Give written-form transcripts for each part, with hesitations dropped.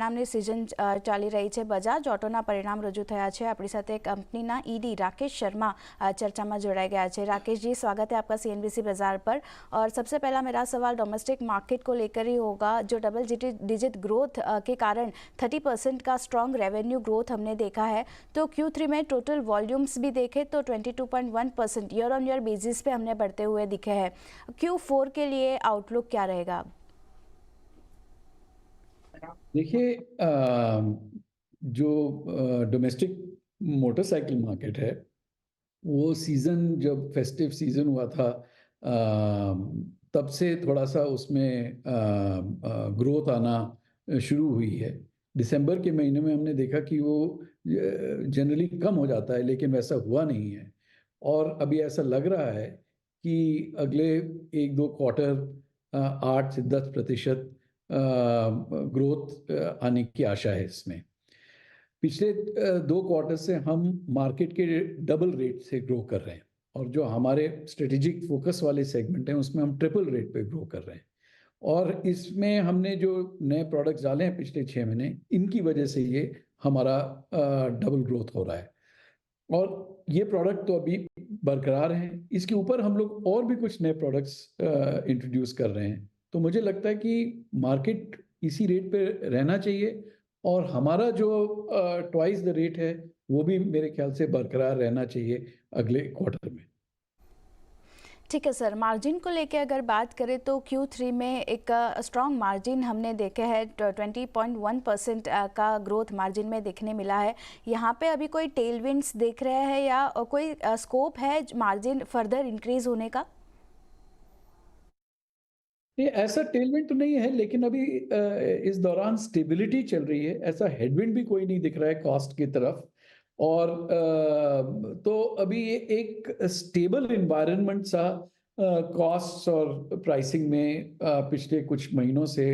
પરિણામની સિઝન ચાલી રહી છે. બજાજ ઓટોના પરિણામ રજૂ થયા છે. આપણી સાથે કંપનીના ईडी राकेश शर्मा चर्चा में जोड़ाई गया है. राकेश जी, स्वागत है आपका सीएनबीसी बाजार पर. और सबसे पहला मेरा सवाल डोमेस्टिक मार्केट को लेकर ही होगा. जो डबल डिजिट ग्रोथ के कारण 30% का स्ट्रॉन्ग रेवेन्यू ग्रोथ हमने देखा है, तो Q3 में टोटल वॉल्यूम्स भी देखें तो 22.1% ईयर ऑन ईयर बेसिस पे हमने बढ़ते हुए दिखे हैं. Q4 के लिए आउटलुक क्या रहेगा? देखिए, जो डोमेस्टिक मोटरसाइकिल मार्केट है, वो सीज़न जब फेस्टिव सीज़न हुआ था, तब से थोड़ा सा उसमें ग्रोथ आना शुरू हुई है. दिसंबर के महीने में हमने देखा कि वो जनरली कम हो जाता है, लेकिन वैसा हुआ नहीं है. और अभी ऐसा लग रहा है कि अगले 1-2 क्वार्टर 8 से 10% ग्रोथ आने की आशा है इसमें. पिछले 2 क्वार्टर से हम मार्केट के डबल रेट से ग्रो कर रहे हैं, और जो हमारे स्ट्रेटेजिक फोकस वाले सेगमेंट हैं उसमें हम ट्रिपल रेट पे ग्रो कर रहे हैं. और इसमें हमने जो नए प्रोडक्ट्स डाले हैं पिछले 6 महीने, इनकी वजह से ये हमारा डबल ग्रोथ हो रहा है. और ये प्रोडक्ट तो अभी बरकरार हैं. इसके ऊपर हम लोग और भी कुछ नए प्रोडक्ट्स इंट्रोड्यूस कर रहे हैं. तो मुझे लगता है कि मार्केट इसी रेट पे रहना चाहिए, और हमारा जो ट्वाइस द रेट है वो भी मेरे ख्याल से बरकरार रहना चाहिए अगले क्वार्टर में. ठीक है सर, मार्जिन को लेके अगर बात करें तो Q3 में एक स्ट्रॉन्ग मार्जिन हमने देखे है. 20.1% का ग्रोथ मार्जिन में देखने मिला है. यहाँ पे अभी कोई टेलविंड्स देख रहे हैं या कोई स्कोप है मार्जिन फर्दर इंक्रीज होने का? ये ऐसा टेलविंड तो नहीं है, लेकिन अभी इस दौरान स्टेबिलिटी चल रही है. ऐसा हेडविंड भी कोई नहीं दिख रहा है कॉस्ट की तरफ. और तो अभी ये एक स्टेबल इन्वायरमेंट सा कॉस्ट और प्राइसिंग में पिछले कुछ महीनों से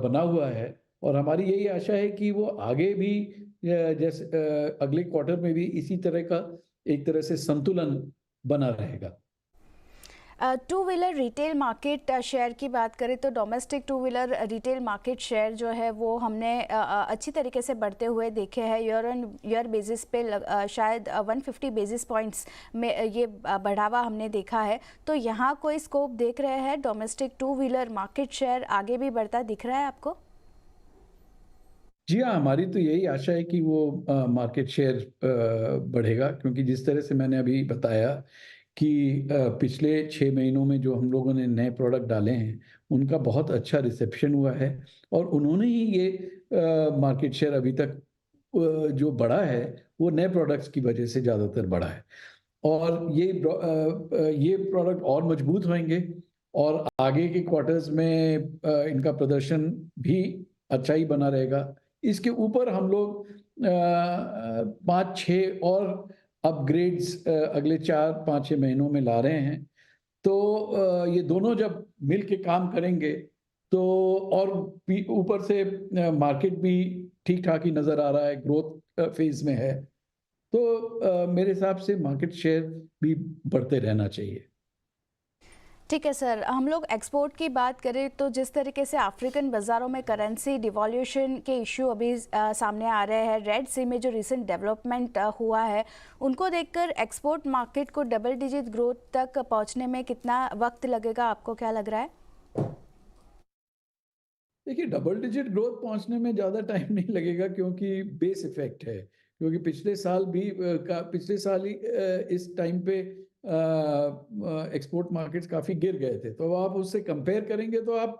बना हुआ है. और हमारी यही आशा है कि वो आगे भी जैसे अगले क्वार्टर में भी इसी तरह का एक तरह से संतुलन बना रहेगा. Two wheeler retail market share की बात करें तो domestic two wheeler retail market share जो है वो हमने अच्छी तरीके से बढ़ते हुए देखे हैं. ईयर ऑन ईयर बेसिस पे शायद 150 बेसिस पॉइंट्स में ये बढ़ावा हमने देखा है. तो यहाँ कोई स्कोप देख रहे हैं domestic two wheeler market share आगे भी बढ़ता दिख रहा है आपको? जी हाँ, हमारी तो यही आशा है कि वो मार्केट शेयर बढ़ेगा, क्योंकि जिस तरह से मैंने अभी बताया कि पिछले 6 महीनों में जो हम लोगों ने नए प्रोडक्ट डाले हैं उनका बहुत अच्छा रिसेप्शन हुआ है. और उन्होंने ही ये मार्केट शेयर अभी तक जो बढ़ा है वो नए प्रोडक्ट्स की वजह से ज़्यादातर बढ़ा है. और ये प्रोडक्ट और मजबूत होंगे, और आगे के क्वार्टर्स में इनका प्रदर्शन भी अच्छा ही बना रहेगा. इसके ऊपर हम लोग 5-6 और अपग्रेड्स अगले 4-5-6 महीनों में ला रहे हैं. तो ये दोनों जब मिल के काम करेंगे तो, और ऊपर से मार्केट भी ठीक ठाक ही नज़र आ रहा है, ग्रोथ फेज में है, तो मेरे हिसाब से मार्केट शेयर भी बढ़ते रहना चाहिए. ठीक है सर, हम लोग एक्सपोर्ट की बात करें तो जिस तरीके से अफ्रीकन बाज़ारों में करेंसी डिवॉल्यूशन के इशू अभी सामने आ रहे हैं, रेड सी में जो रिसेंट डेवलपमेंट हुआ है, उनको देखकर एक्सपोर्ट मार्केट को डबल डिजिट ग्रोथ तक पहुंचने में कितना वक्त लगेगा, आपको क्या लग रहा है? देखिए, डबल डिजिट ग्रोथ पहुंचने में ज़्यादा टाइम नहीं लगेगा, क्योंकि बेस इफेक्ट है. क्योंकि पिछले साल ही इस टाइम पे एक्सपोर्ट मार्केट्स काफ़ी गिर गए थे. तो आप उससे कंपेयर करेंगे तो आप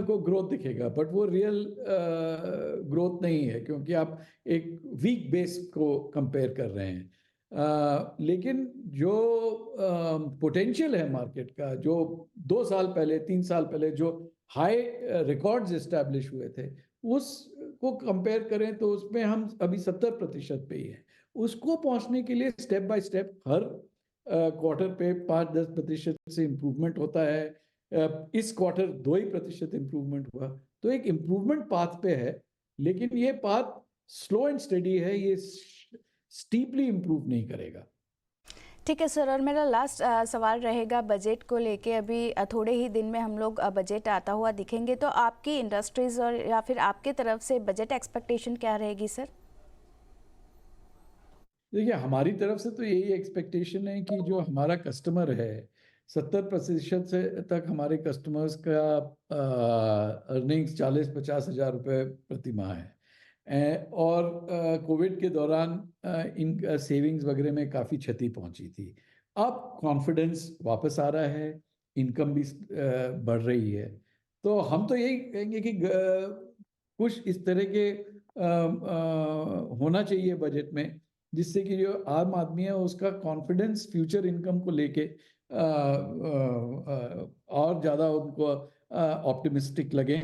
को ग्रोथ दिखेगा, बट वो रियल ग्रोथ नहीं है, क्योंकि आप एक वीक बेस को कंपेयर कर रहे हैं. लेकिन जो पोटेंशियल है मार्केट का, जो 2 साल पहले 3 साल पहले जो हाई रिकॉर्ड्स इस्टेब्लिश हुए थे, उसको कंपेयर करें तो उसमें हम अभी 70% पे ही हैं. उसको पहुंचने के लिए step by step her quarter पे 5-10% से इम्प्रूवमेंट होता है. इस क्वार्टर 2% इम्प्रूवमेंट हुआ, तो एक इम्प्रूवमेंट पाथ पे है. लेकिन ये पाथ स्लो एंड स्टेडी है, ये स्टीपली इम्प्रूव नहीं करेगा. ठीक है सर, और मेरा लास्ट सवाल रहेगा बजट को लेके। अभी थोड़े ही दिन में हम लोग बजट आता हुआ दिखेंगे, तो आपकी इंडस्ट्रीज़ और या फिर आपके तरफ से बजट एक्सपेक्टेशन क्या रहेगी सर? देखिए, हमारी तरफ से तो यही एक्सपेक्टेशन है कि जो हमारा कस्टमर है, 70% से तक हमारे कस्टमर्स का अर्निंग्स 40-50 हज़ार रुपये प्रति माह है। और कोविड के दौरान इन सेविंग्स वगैरह में काफ़ी क्षति पहुंची थी। अब कॉन्फिडेंस वापस आ रहा है, इनकम भी बढ़ रही है। तो हम तो यही कहेंगे कि कुछ इस तरह के होना चाहिए बजट में, जिससे कि जो आम आदमी है उसका कॉन्फिडेंस फ्यूचर इनकम को लेके और ज़्यादा उनको ऑप्टिमिस्टिक लगे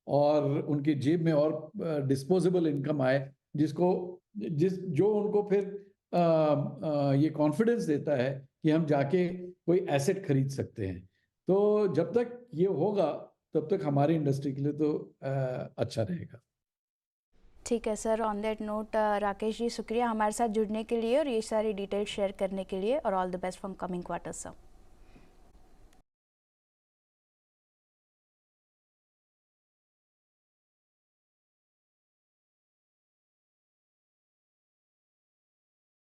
और उनकी जेब में और डिस्पोजेबल इनकम आए, जो उनको फिर ये कॉन्फिडेंस देता है कि हम जाके कोई एसेट खरीद सकते हैं। तो जब तक ये होगा तब तक हमारी इंडस्ट्री के लिए तो अच्छा रहेगा। ठीक है sir, on that note Rakesh ji, शुक्रिया हमारे साथ जुड़ने के लिए और ये सारी डिटेल शेयर करने के लिए, और all the best from coming quarter sir.